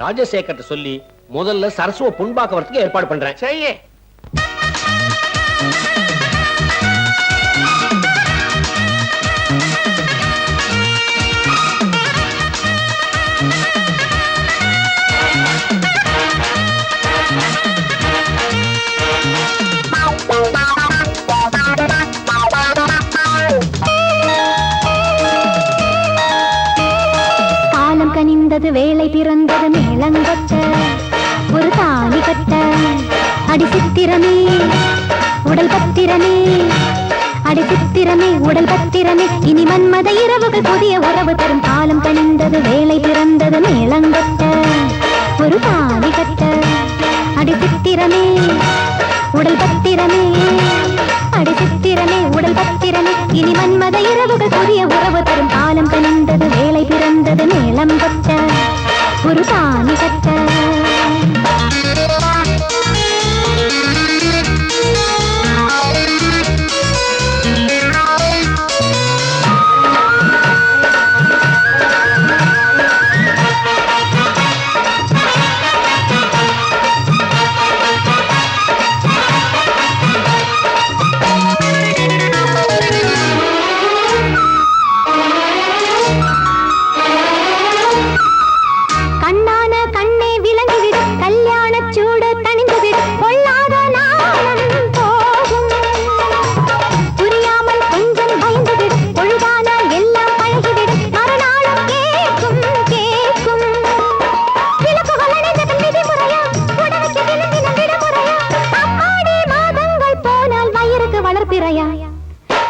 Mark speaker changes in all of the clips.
Speaker 1: ராஜசேகர்ட்ட சொல்லி முதல்ல சரசுவ பொன்பாக்க வரதுக்கு ஏற்பாடு பண்றேன்.
Speaker 2: செய்ய.
Speaker 3: வேலை பிறந்தது மேளங்கொட்ட ஒரு தாலி கட்ட அடி சித்திரமே உடல் பத்திரமே அடி சித்திரமே உடல் பத்திரமே இனி மன்மத இரவுகள் புதிய உறவு தரும் காலம் கனிந்தது வேலை பிறந்தது மேளங்கொட்ட ஒரு தாலி கட்ட அடி சித்திரமே உடல் பத்திரமே அடி சித்திரமே உடல் பத்திரமே இனி மன்மத இரவுகள் புதிய உறவு தரும் காலம் கனிந்தது வேலை பிறந்தது மேளம் கொட்ட ஒரு தாலி கட்ட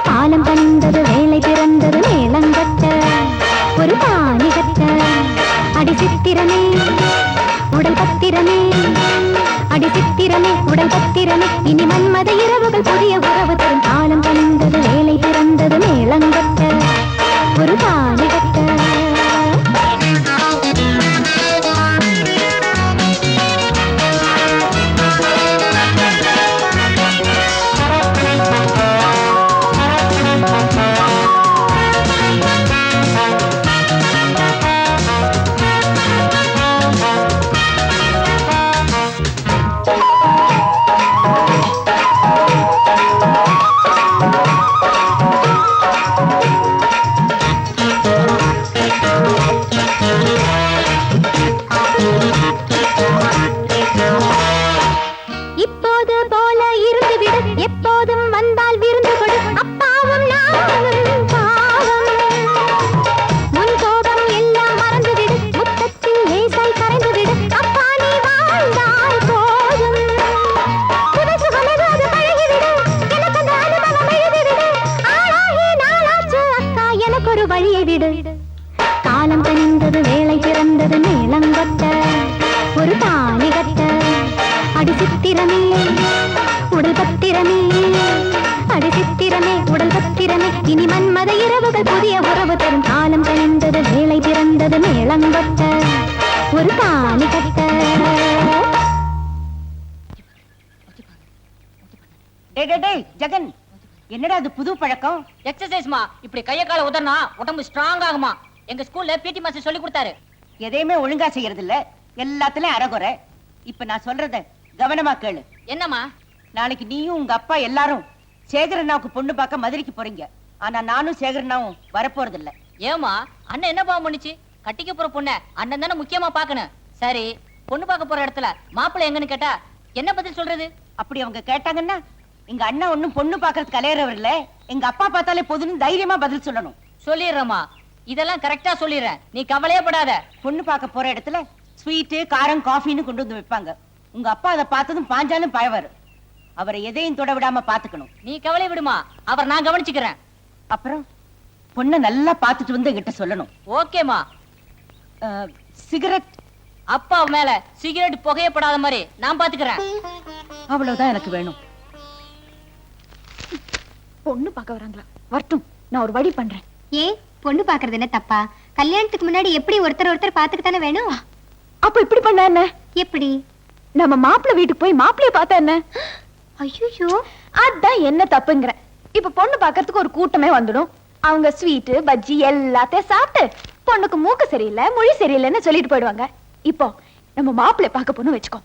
Speaker 3: காலம் கனிந்தது வேலை பிறந்தது மேளங்கொட்ட ஒரு தாலி கட்ட அடி சித்திரமே உடல் பத்திரமே அடி சித்திரமே உடல் பத்திரமே இனி மன்மத இரவுகள் புதிய உறவு தரும் காலம் கனிந்தது வேலை பிறந்தது மேளங்கொட்ட ஒரு தாலி கட்ட காலம் கனிந்தது வேலை பிறந்தது மேளங்கொட்ட ஒரு தாலி கட்ட அடி சித்திரமே உடல் பத்திரமே அடி சித்திரமே உடல் பத்திரமே இனி மன்மத இரவுகள் புதிய உறவு தரும் காலம் கனிந்தது வேலை பிறந்தது மேளங்கொட்ட ஒரு தாலி கட்ட.
Speaker 4: ஜெகன், என்னடா அது புது பழக்கம்?
Speaker 5: எக்ஸர்சைஸ்மா. இப்படி கைய கால உதறனா உடம்பு ஸ்ட்ராங் ஆகுமா. எங்க ஸ்கூல்ல பிடி மாஸ்டர் சொல்லி கொடுத்தாரு.
Speaker 4: எதையுமே ஒழுங்கா செய்யறது இல்ல, எல்லாத்துலயும் அறகுறை. இப்ப நான் சொல்றத கவனமா கேளு.
Speaker 5: என்னம்மா?
Speaker 4: நாளைக்கு நீயும் உங்க அப்பா எல்லாரும் சேகரண்ணாவுக்கு பொண்ணு பார்க்க மதுரைக்கு போறீங்க. ஆனா நானும் சேகரண்ணாவும் வரப்போறது இல்ல.
Speaker 5: ஏமா? அண்ணன் என்ன பாவம் பண்ணுச்சு? கட்டிக்க போற பொண்ண அண்ணன் தானே முக்கியமா பாக்கணும். சரி, பொண்ணு பார்க்க போற இடத்துல மாப்பிள்ளை எங்கன்னு கேட்டா என்ன பதில் சொல்றது?
Speaker 4: அப்படி அவங்க கேட்டாங்கன்னா எங்க அண்ணா ஒண்ணும் பொண்ணு பாக்குறதுக்கு கலையறவர் இல்ல, எங்க அப்பா பார்த்தாலே போதுன்னு தைரியமா பதில் சொல்லணும்.
Speaker 5: சொல்லிடுறேம்மா, இதெல்லாம் கரெக்டா சொல்லிடுறேன், நீ கவலையே படாத.
Speaker 4: பொண்ணு பார்க்க போற இடத்துல ஸ்வீட்டு காரம் காஃபின்னு கொண்டு வந்து வைப்பாங்க. உங்க அப்பா அதை பார்த்ததும் பாஞ்சாலும் பயவாரு. அவரை எதையும் தொட விடாம பாத்துக்கணும்.
Speaker 5: நீ கவலை விடுமா, அவர் நான் கவனிச்சுக்கிறேன்.
Speaker 4: அப்புறம் பொண்ணை நல்லா பாத்துட்டு வந்து என்கிட்ட சொல்லணும்.
Speaker 5: ஓகேமா.
Speaker 4: சிகரெட்
Speaker 5: அப்பா மேல சிகரெட் புகையப்படாத மாதிரி நான் பாத்துக்கிறேன்.
Speaker 4: அவ்வளவுதான் எனக்கு வேணும்.
Speaker 3: பொண்ணு பார்க்க வராங்களா? வரட்டும், நான் ஒரு வழி பண்றேன்.
Speaker 6: ஏன் பொண்ணு பாக்குறது என்ன தப்பா? கல்யாணத்துக்கு முன்னாடி எப்படி ஒருத்தர் ஒருத்தர் பாத்துக்கு தானே வேணும்.
Speaker 3: அப்ப இப்படி பண்ண என்ன?
Speaker 6: எப்படி?
Speaker 3: நம்ம மாப்பிள்ளை வீட்டுக்கு போய் மாப்பிள்ளைய பார்த்தா என்ன?
Speaker 6: ஐயோ,
Speaker 3: அதான் என்ன தப்புங்கிற. இப்ப பொண்ணு பாக்கிறதுக்கு ஒரு கூட்டமே வந்துடும். அவங்க ஸ்வீட்டு பஜ்ஜி எல்லாத்தையும் சாப்பிட்டு பொண்ணுக்கு மூக்கு சரியில்லை மொழி சரியில்லைன்னு சொல்லிட்டு போயிடுவாங்க. இப்போ
Speaker 2: நம்ம மாப்பிள்ளை பார்க்க போனோம் வச்சுக்கோ.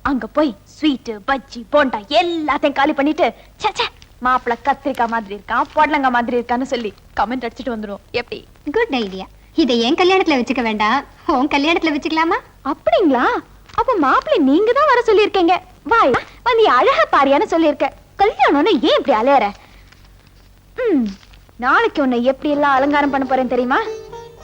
Speaker 2: அங்க போய் ஸ்வீட் பஜ்ஜி போண்டா எல்லாத்தையும் காலி பண்ணிட்டு சே மாப்பிள்ளை கத்திரிக்காய் மாதிரி இருக்கான் பொடலங்காய் மாதிரி இருக்கான்னு சொல்லி கமெண்ட் அடிச்சுட்டு வந்துரும். எப்படி?
Speaker 6: Good idea. இதை என் கல்யாணத்துல வச்சுக்க வேண்டாம், உன் கல்யாணத்துல வச்சுக்கலாமா?
Speaker 2: அப்படிங்களா? அப்ப மாப்பிள்ளை நீங்க தான் வர சொல்லியிருக்கீங்க. வாய் வந்து அழகா பாரியான்னு சொல்லியிருக்க. கல்யாணம்னு ஏன் இப்படி அலையற? நாளைக்கு உன்னை எப்படி எல்லாம் அலங்காரம் பண்ண போறேன் தெரியுமா?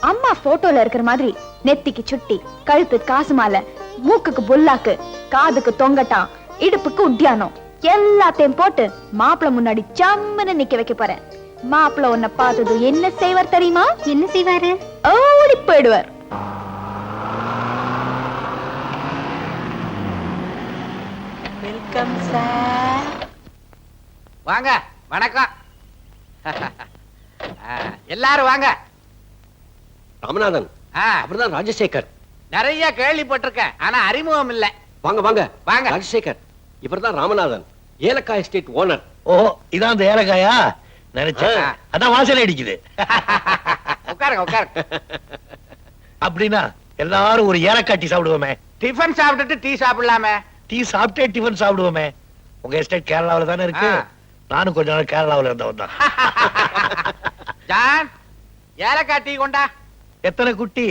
Speaker 2: அம்மா போட்டோல இருக்கிற மாதிரி நெத்திக்கு சுட்டி, கழுத்து காசு மாலை, மூக்குக்கு புல்லாக்கு, காதுக்கு தொங்கட்டான், இடுப்புக்கு உட்டியானம் எல்லாத்தையும் போட்டு மாப்பிள்ளை முன்னாடி ஜம்முன்னு நிக்க வைக்க போறேன். மாப்பிள்ளை உன்னை பார்த்தது என்ன செய்வார் தெரியுமா?
Speaker 6: என்ன செய்வாரு?
Speaker 2: ஓடி போயிடுவார்.
Speaker 4: Welcome sir.
Speaker 7: வாங்க, வணக்கம். எல்லாரும் வாங்க.
Speaker 1: ராமநாதன்,
Speaker 7: ஆ,
Speaker 1: அப்புறம் ராஜசேகர்.
Speaker 7: நிறைய கேள்விப்பட்டிருக்கேன், ஆனா அறிமுகம் இல்ல.
Speaker 1: வாங்க வாங்க
Speaker 7: வாங்க.
Speaker 1: ராஜசேகர், இவர்தான் ராமநாதன், ஏலக்காய் எஸ்டேட் ஓனர்.
Speaker 8: ஓ, இதான் அந்த ஏலக்காயா? நினைச்சேன்.
Speaker 7: ஆ.
Speaker 8: அதான் வாசனை அடிக்குது.
Speaker 7: உட்காருங்க, உட்காருங்க.
Speaker 8: அப்படின்னா எல்லாரும் ஒரு ஏலக்காய் டீ சாப்பிடுவோமே.
Speaker 7: டிஃபன் சாப்பிட்டுட்டு டீ சாப்பிடலாமே.
Speaker 8: டீ சாப்பிட்டே டிஃபன் சாப்பிடுவோமே. உங்க எஸ்டேட் கேரளாவில தானே இருக்கு.
Speaker 7: ஆ.
Speaker 8: நானும் கொஞ்ச நாள் கேரளாவில இருந்தவன் தான்.
Speaker 7: ஜான், ஏலக்காய் டீ கொண்டா.
Speaker 8: எத்தனை குட்டி?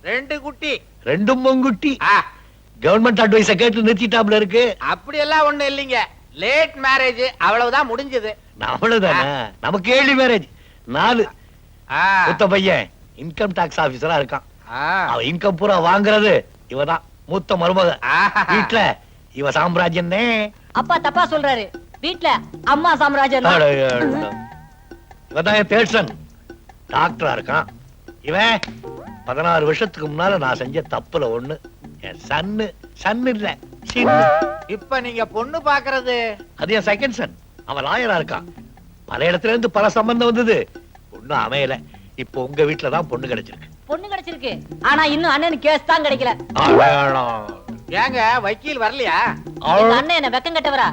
Speaker 7: 2 குட்டி.
Speaker 8: ரெண்டும் பொங்குட்டி.
Speaker 7: ஆ,
Speaker 8: கவர்மெண்ட் அட்வைஸ கேட்டு நிறுத்திட்டாப்ல இருக்கு.
Speaker 7: அப்படி எல்லாம் ஒண்ணு இல்லைங்க. லேட் மேரேஜ், அவ்வளவுதான் முடிஞ்சது.
Speaker 8: அவ்வளவுதானே? நமக்கு ஏழு மேரேஜ், 4.
Speaker 7: ஆ,
Speaker 8: புத்த பையன் இன்கம் டாக்ஸ் ஆபீசரா இருக்கான்.
Speaker 7: ஆ.
Speaker 8: அவ இன்கம் பூரா வாங்குறது இவதான் மூத்த மருமக.
Speaker 7: ஆஹா.
Speaker 8: வீட்டுல இவ சாம்ராஜ்யம்.
Speaker 5: அப்பா தப்பா சொல்றாரு. வீட்ல அம்மா சாம்ராஜ்யம் தான்.
Speaker 8: இவதான் என் தேர்ட் டாக்டரா இருக்கான். இவன் 16 வருஷத்துக்கு முன்னால நான் செஞ்ச தப்புல ஒண்ணு. என் சன்னு இல்ல, சின்னு.
Speaker 7: இப்ப நீங்க பொண்ணு பாக்குறது?
Speaker 8: அது என் செகண்ட் சன். அவன் லாயரா இருக்கான். பல இடத்துல இருந்து பல சம்பந்தம் வந்தது, ஒண்ணும் அமையல. இப்போ உங்க வீட்டுல தான் பொண்ணு கிடைச்சிருக்கு.
Speaker 5: பொண்ணு கிடைச்சிருக்கு, ஆனா இன்னும் அண்ணனுக்கு கேஸ் தான் கிடைக்கல.
Speaker 7: ஏங்க, வக்கீல் வரலையா?
Speaker 5: எங்க அண்ணன் என்ன வெக்கம் கட்டவரா?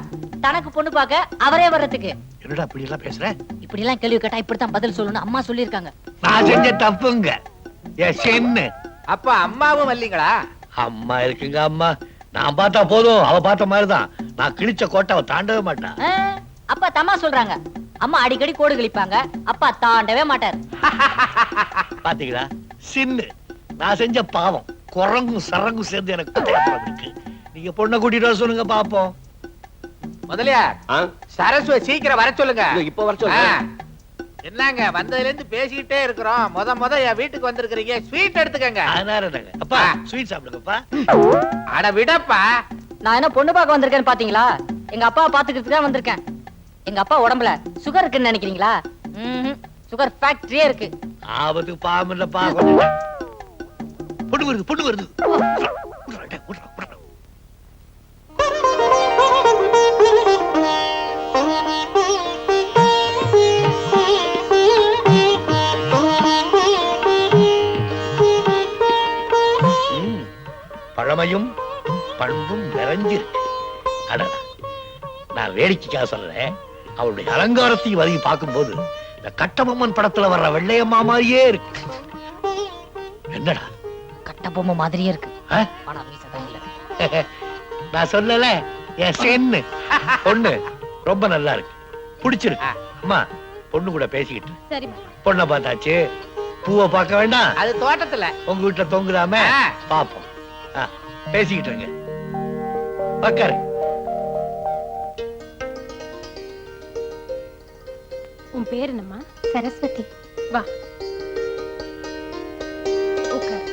Speaker 5: தனக்கு பொண்ணு பார்க்க அவரே வர்றதுக்கு.
Speaker 8: என்னடா இப்படி எல்லாம் பேசுற?
Speaker 5: இப்படி எல்லாம் கேள்வி கேட்டா இப்படித்தான் பதில் சொல்லணும் அம்மா சொல்லிருக்காங்க.
Speaker 8: நான் செஞ்ச தப்புங்க, என் சென்னு.
Speaker 7: அப்ப அம்மாவும் வரலீங்களா?
Speaker 8: அம்மா இருக்குங்க. அம்மா நான் பார்த்தா போதும், அவ பார்த்த மாதிரிதான். நான் கிழிச்ச கோட்டை அவ தாண்டவே மாட்டான்.
Speaker 5: அப்பா தம்மா சொல்றாங்க. அம்மா அடிக்கடி கோடு கிழிப்பாங்க, அப்பா தாண்டவே மாட்டார்.
Speaker 8: பாத்தீங்களா, சின்னு. நான் செஞ்ச பாவம் குரங்கும் சரங்கும் சேர்ந்து எனக்கு குட்டையாட்டம் இருக்கு. நீங்க பொண்ணை கூட்டிட்டு வர சொல்லுங்க பாப்போம்.
Speaker 7: முதலியார்,
Speaker 1: ஆ,
Speaker 7: சரஸ்வதி சீக்கிரம் வர சொல்லுங்க.
Speaker 1: இதோ இப்ப வர சொல்லுங்க.
Speaker 7: ஆ. என்னங்க, வந்ததுல இருந்து பேசிக்கிட்டே இருக்கிறோம். முத என் வீட்டுக்கு வந்திருக்கிறீங்க, ஸ்வீட் எடுத்துக்கங்க.
Speaker 8: அதனால என்னங்க? அப்பா
Speaker 7: ஆ.
Speaker 8: ஸ்வீட் சாப்பிடுங்கப்பா.
Speaker 7: அட விடப்பா.
Speaker 5: நான் என்ன பொண்ணு பார்க்க வந்திருக்கேன்னு பாத்தீங்களா? எங்க அப்பா பாத்துக்கிறதுக்கு தான் வந்திருக்கேன். எங்க அப்பா உடம்புல சுகர் இருக்குன்னு நினைக்கிறீங்களா? சுகர் ஃபேக்டரியே இருக்கு.
Speaker 8: ஆபத்து பாம்பு இல்லப்பா. பொண்ணு வருது, பொண்ணு வருது. பழமையும் பண்பும் நிறைஞ்சிருக்கு. அடடா, நான் வேடிக்கைக்காக சொல்றேன். அவளுடைய அலங்காரத்தையும் வரையை பார்க்கும்போது இந்த கட்டபொம்மன் படத்துல வர்ற வெள்ளையம்மா மாதிரியே இருக்கு. என்னடா,
Speaker 5: கட்டபொம்மை மாதிரியே இருக்கு,
Speaker 8: ஆ?
Speaker 5: ஆனா மீசை தான் இல்ல.
Speaker 8: நான் சொல்லல, என் சென்னு. பொண்ணு ரொம்ப நல்லா இருக்கு, பிடிச்சிருக்கு. அம்மா, பொண்ணு கூட பேசிக்கிட்டு.
Speaker 2: சரி.
Speaker 8: பொண்ணை பார்த்தாச்சு, பூவை பார்க்க வேண்டாம்.
Speaker 7: அது தோட்டத்துல.
Speaker 8: உங்க வீட்டுல தொங்குதாம
Speaker 7: ஆ.
Speaker 8: பாப்போம். பேசிக்கிட்டு இருங்க. உட்காரு.
Speaker 2: உன் பேர் என்னம்மா?
Speaker 6: சரஸ்வதி.
Speaker 2: வா உட்கார்.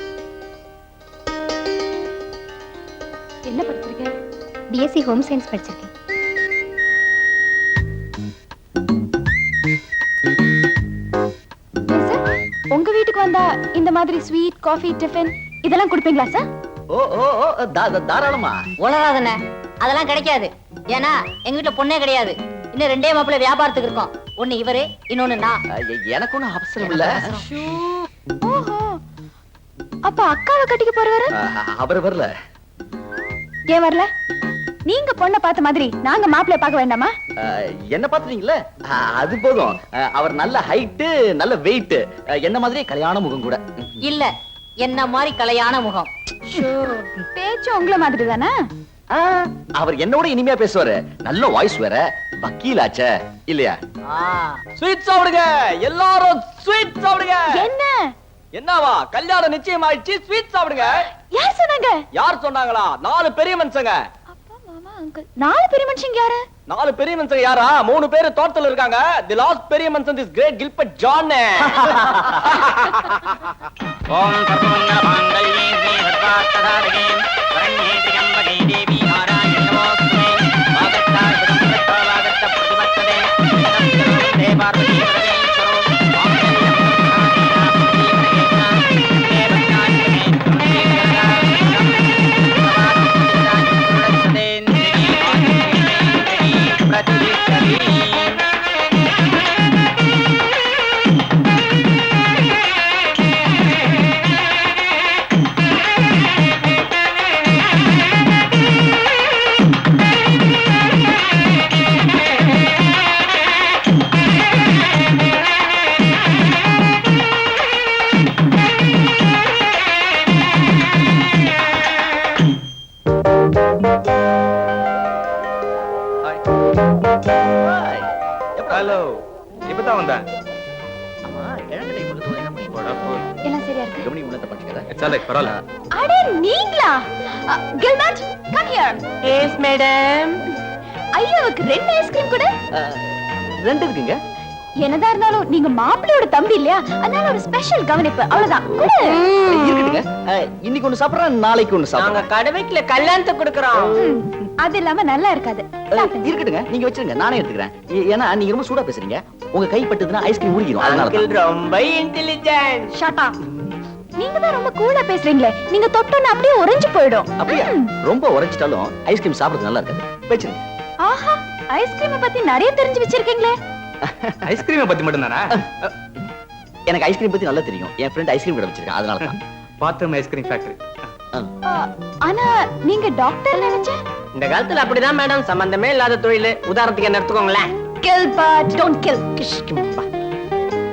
Speaker 2: என்ன படிச்சிருக்க?
Speaker 6: பிஎஸ்சி ஹோம் சயின்ஸ் படிச்சிருக்கேன்.
Speaker 2: சார், உங்க வீட்டுக்கு வந்தா இந்த மாதிரி ஸ்வீட் காஃபி டிஃபன் இதெல்லாம் கொடுப்பீங்களா சார்?
Speaker 1: ஓ ஓ ஓ, தாராளமா.
Speaker 5: உலகாதன அதெல்லாம் கிடைக்காது. ஏன்னா எங்க வீட்டுல பொண்ணே கிடையாது. இன்னும் 2 மாப்பிள்ளை வியாபாரத்துக்கு இருக்கோம். ஒண்ணு இவரு, இன்னொன்னு நான்.
Speaker 1: எனக்கு ஒண்ணும் அவசரம் இல்ல.
Speaker 2: ஓஹோ, அப்ப அக்காவை கட்டிக்க போறவரு
Speaker 1: அவர் வரல.
Speaker 2: ஏன் வரல? நீங்க பொண்ணை பார்த்த மாதிரி நாங்க மாப்பிள்ளை பார்க்க வேண்டாமா?
Speaker 1: என்ன பாத்துறீங்களா? அது போதும். அவர் நல்ல ஹைட், நல்ல வெயிட், என்ன மாதிரி கல்யாண முகம் கூட.
Speaker 5: இல்ல, என்ன மாதிரி கலையான முகம்.
Speaker 2: பேச்சு உங்கள மாதிரி தானே?
Speaker 1: அவர் என்னோட இனிமையா பேசுவாரு. நல்ல வாய்ஸ் வேற, வக்கீலாச்சே இல்லையா?
Speaker 9: ஸ்வீட் சாப்பிடுங்க எல்லாரும், ஸ்வீட் சாப்பிடுங்க.
Speaker 2: என்ன
Speaker 9: என்னவா கல்யாணம் நிச்சயம் ஆயிடுச்சு, ஸ்வீட் சாப்பிடுங்க.
Speaker 2: யார் சொன்னாங்க?
Speaker 9: யார் சொன்னாங்களா? 4 பெரிய மனுஷங்க.
Speaker 2: அப்பா மாமா அங்கிள். 4 பெரிய மனுஷங்க யாரு?
Speaker 9: 4 பெரிய மனுஷங்க யாரா? 3 பேரு தோட்டத்துல இருக்காங்க. தி லாஸ்ட் பெரிய மனுஷன் is great Gilbert John. Om Sarvamangala மாங்கல்யே Sri சர்வார்த்தசாதகே சரண்யே த்ரியம்பகே Devi Narayani நமோஸ்துதே. வாகத்தாய் பதம்பரத்தோ வாகத்த பிரதிபத்ததே they Parvati பரமேஸ்வரோ Mangalyam hello, இப்பதான் வந்தேன்.
Speaker 1: ஆமா, கிழங்கடை பக்கத்துல என்ன பண்ணி
Speaker 2: எல்லாம் சரியா இருக்கு.
Speaker 1: கவனி உள்ளத பண்ணிக்கடா.
Speaker 9: சலே பரவாயில்ல.
Speaker 2: அட நீங்களா? Gilbert come here.
Speaker 4: Yes madam.
Speaker 2: ஐயாவுக்கு 2 ஐஸ்கிரீம் கூட.
Speaker 1: 2 இருக்குங்க.
Speaker 2: என்னதா இருந்தாலும் நீங்க மாப்பிள்ளையோட தம்பி இல்லையா? அதனால ஒரு ஸ்பெஷல் கவனிப்பு அவ்வளவுதான்.
Speaker 1: இருக்குதுங்க. இன்னைக்கு ஒன்னு சாப்பிடுறேன், நாளைக்கு ஒன்னு
Speaker 4: நாங்க
Speaker 1: சாப்பிடுறேன்.
Speaker 4: கடவைக்குல கல்யாணத்துக்கு கொடுக்கறோம்.
Speaker 2: அது இல்லாம நல்லா இருக்காது.
Speaker 1: இருக்கட்டுங்க, நீங்க வச்சிருங்க, நானே எடுத்துக்கிறேன். ஏன்னா நீங்க ரொம்ப சூடா பேசுறீங்க. உங்க கை பட்டதுன்னா ஐஸ்கிரீம் ஊறிடும். அதனால
Speaker 4: அங்கிள் ரொம்ப இன்டெலிஜென்ட்.
Speaker 2: Shut up. நீங்க தான் ரொம்ப கூலா பேசுறீங்களே. நீங்க தொட்டோன்னு அப்படியே உறைஞ்சு போயிடும்.
Speaker 1: அப்படியே ரொம்ப உரைச்சிட்டாலும் ஐஸ்கிரீம் சாப்பிடுறது நல்லா இருக்காது. வச்சிருங்க.
Speaker 2: ஆஹா, ஐஸ்கிரீம் பத்தி நிறைய தெரிஞ்சு வச்சிருக்கீங்களே.
Speaker 9: ஐஸ்கிரீம் பத்தி மட்டும் தானா?
Speaker 1: எனக்கு ஐஸ்கிரீம் பத்தி நல்லா தெரியும். என் ஃப்ரெண்ட் ஐஸ்கிரீம் கடை வச்சிருக்கான், அதனால தான்.
Speaker 9: Bathroom ice cream factory.
Speaker 2: ஆனா நீங்க டாக்டர் நினைச்சேன்.
Speaker 4: இந்த காலத்துல அப்படிதான் மேடம், சம்பந்தமே இல்லாத தொழில். உதாரணத்துக்கு என்ன எடுத்துக்கோங்களேன்.
Speaker 2: Gilbert don't kill.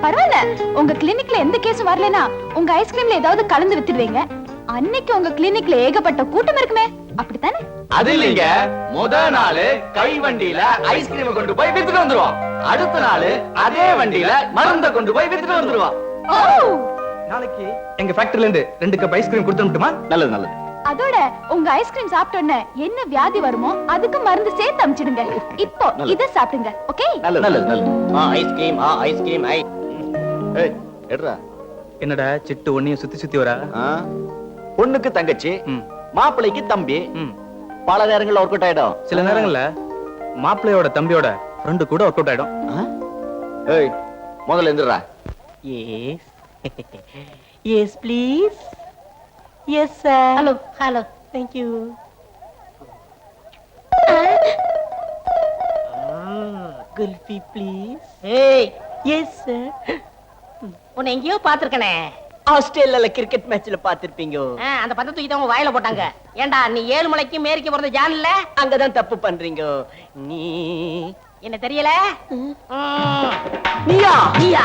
Speaker 2: பரவாயில்ல, உங்க கிளினிக்ல எந்த கேஸும் வரலனா உங்க ஐஸ்கிரீம்ல ஏதாவது கலந்து வித்துடுவீங்க. அன்னைக்கு உங்க கிளினிக்ல ஏகப்பட்ட கூட்டம் இருக்குமே, அப்படித்தானே?
Speaker 9: அது இல்லைங்க, முத நாள் கை வண்டியில ஐஸ்கிரீம் கொண்டு போய் வித்துட்டு வந்துருவோம். அடுத்த நாள் அதே வண்டியில மருந்த கொண்டு போய் வித்துட்டு வந்துருவோம்.
Speaker 2: ஓ,
Speaker 9: நாளைக்கு எங்க ஃபேக்டரியில இருந்து 2 கப் ஐஸ்கிரீம் கொடுத்துட்டுமா?
Speaker 1: நல்லது நல்லது.
Speaker 2: அதோட உங்க ஐஸ்கிரீம் சாப்பிட்ட உடனே என்ன வியாதி வருமோ அதுக்கு மருந்து சேர்த்து அமிச்சிடுங்க. இப்போ இத சாப்பிடுங்க, ஓகே?
Speaker 1: நல்லது நல்லது நல்லது.
Speaker 9: ஐஸ்கிரீம் ஐஸ்கிரீம் ஐ.
Speaker 1: ஏய், எடுடா.
Speaker 9: என்னடா சிட்டு ஒன்னையும் சுத்தி சுத்தி வரா?
Speaker 1: பொண்ணுக்கு தங்கச்சி, மாப்பிள்ளைக்கு தம்பி. பல நேரங்கள்ல ஒர்க் அவுட் ஆயிடும்.
Speaker 9: சில நேரங்கள்ல மாப்பிள்ளையோட தம்பியோட ஃப்ரெண்டு கூட ஒர்க் அவுட் ஆயிடும்.
Speaker 1: ஏய், முதல்ல எந்திரா.
Speaker 4: Yes yes please. Yes sir.
Speaker 5: Hello hello.
Speaker 4: Thank you. Kulfi please.
Speaker 5: ஏய்,
Speaker 4: எஸ் சார்.
Speaker 5: உன்னை எங்கேயோ பாத்துருக்கனே.
Speaker 4: ஆஸ்திரேலியால கிரிக்கெட் மேட்ச்ல பாத்திருப்பீங்க.
Speaker 5: அந்த பத்த தூக்கி தான் உங்க வாயில போட்டாங்க. ஏண்டா நீ 7 மலைக்கு மேரிக்க போறது ஜான் இல்ல?
Speaker 4: அங்கதான் தப்பு பண்றீங்க. நீ
Speaker 5: என்ன தெரியல?
Speaker 4: நீயா?
Speaker 5: நீயா?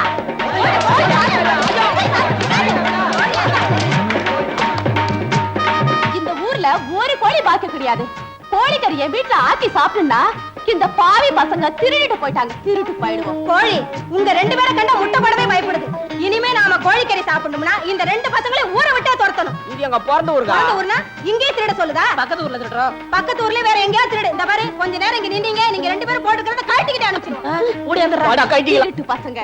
Speaker 2: இந்த ஊர்ல ஒரு கோழி பாக்க கிடையாது. கோழிக்கறி என் வீட்டுல ஆக்கி சாப்பிட்டுனா இந்த பாவி பசங்க திருடிட்டு போயிட்டாங்க. திருட்டு போயிடுவோம்.
Speaker 6: கோழி உங்க 2 பேரை கண்டா முட்டை போடவே பயப்படுது. இனிமே நாம கோழிக்கறி சாப்பிடணும்னா இந்த 2 பசங்களையும் ஊரை விட்டே துரத்தணும்.
Speaker 4: இது எங்க பிறந்த ஊருக்கா?
Speaker 6: அந்த ஊர்னா இங்கே திருட சொல்லுதா?
Speaker 5: பக்கத்து ஊர்ல திருடுறோம்.
Speaker 6: பக்கத்து ஊர்ல வேற எங்கேயாவது திருடு. இந்த பாரு, கொஞ்ச நேரம் இங்க நின்னீங்க, நீங்க 2 பேரும் போட்டுக்கிறத கழட்டிக்கிட்டு அனுப்பிச்சிருவோம்.
Speaker 5: ஓடி வந்துடுறா.
Speaker 4: வாடா கைட்டிங்களா.
Speaker 2: திருட்டு பசங்க.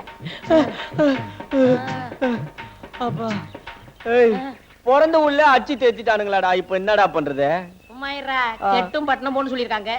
Speaker 9: அப்பா, ஏய், பிறந்த ஊர்ல அச்சி தேத்திட்டானுங்களாடா. இப்போ என்னடா பண்றது?
Speaker 5: சும்மா இருடா. கெட்டும் பட்டணம் போன்னு சொல்லிருக்காங்க.